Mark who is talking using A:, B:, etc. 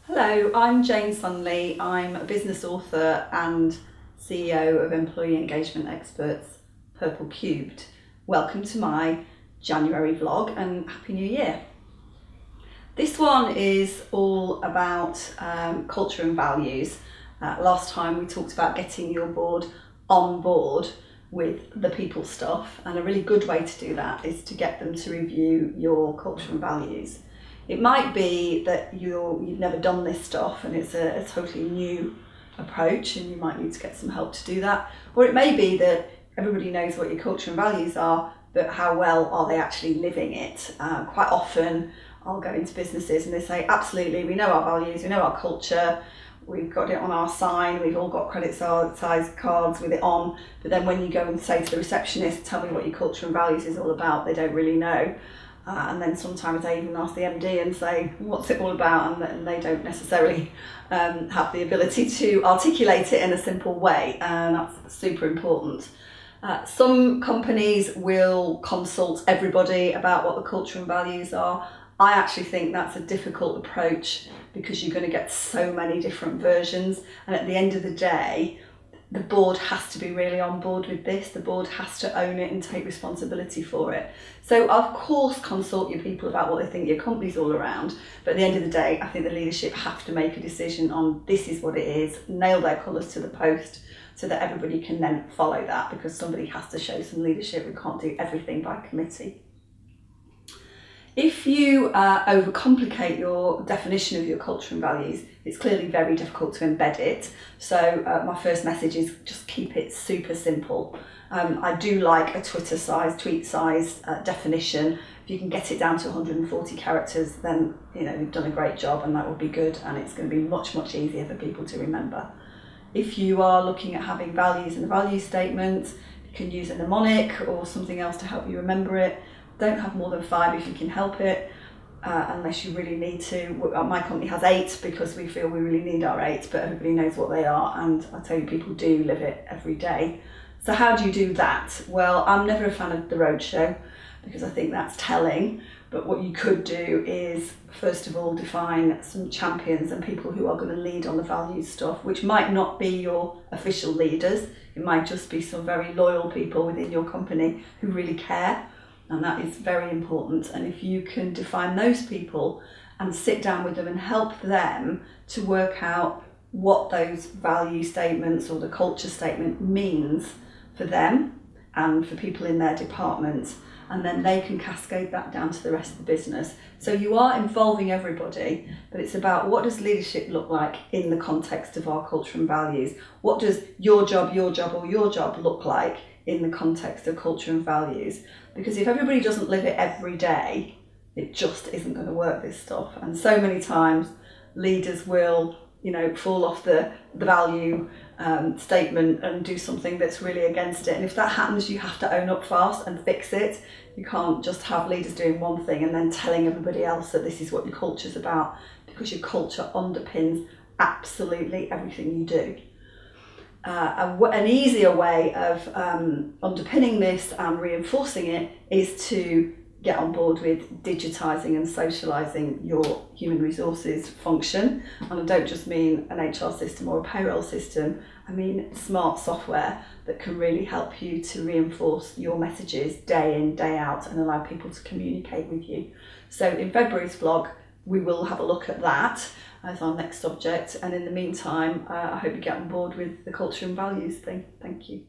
A: Hello, I'm Jane Sunley. I'm a business author and CEO of employee engagement experts Purple Cubed. Welcome to my January vlog and Happy New Year. This one is all about culture and values. Last time we talked about getting your board on board with the people stuff, and a really good way to do that is to get them to review your culture and values. It might be that you've never done this stuff and it's a totally new approach and you might need to get some help to do that. Or it may be that everybody knows what your culture and values are, but how well are they actually living it? Quite often I'll go into businesses and they say, absolutely, we know our values, we know our culture, we've got it on our sign, we've all got credit size cards with it on, but then when you go and say to the receptionist, tell me what your culture and values is all about, they don't really know. And then sometimes I even ask the MD and say, what's it all about? And they don't necessarily have the ability to articulate it in a simple way. And that's super important. Some companies will consult everybody about what the culture and values are. I actually think that's a difficult approach because you're going to get so many different versions. And at the end of the day, the board has to be really on board with this. The board has to own it and take responsibility for it. So of course consult your people about what they think your company's all around, but at the end of the day, I think the leadership have to make a decision on this is what it is, nail their colours to the post so that everybody can then follow that, because somebody has to show some leadership. We can't do everything by committee. If you overcomplicate your definition of your culture and values, it's clearly very difficult to embed it. So my first message is just keep it super simple. I do like a tweet-sized definition. If you can get it down to 140 characters, then you've done a great job, and that will be good, and it's going to be much easier for people to remember. If you are looking at having values in a value statement, you can use a mnemonic or something else to help you remember it. Don't have more than 5 if you can help it, unless you really need to. My company has 8 because we feel we really need our 8, but everybody knows what they are, and I tell you, people do live it every day. So how do you do that? Well, I'm never a fan of the roadshow because I think that's telling, but what you could do is, first of all, define some champions and people who are going to lead on the values stuff, which might not be your official leaders. It might just be some very loyal people within your company who really care. And that is very important. And if you can define those people and sit down with them and help them to work out what those value statements or the culture statement means for them and for people in their department, and then they can cascade that down to the rest of the business. So you are involving everybody, but it's about what does leadership look like in the context of our culture and values? What does your job, or your job look like in the context of culture and values? Because if everybody doesn't live it every day, it just isn't going to work, this stuff. And so many times leaders will, fall off the value statement and do something that's really against it. And if that happens, you have to own up fast and fix it. You can't just have leaders doing one thing and then telling everybody else that this is what your culture's about, because your culture underpins absolutely everything you do. An easier way of underpinning this and reinforcing it is to get on board with digitising and socialising your human resources function. And I don't just mean an HR system or a payroll system, I mean smart software that can really help you to reinforce your messages day in, day out, and allow people to communicate with you. So in February's vlog, we will have a look at that as our next subject. And in the meantime, I hope you get on board with the culture and values thing. Thank you.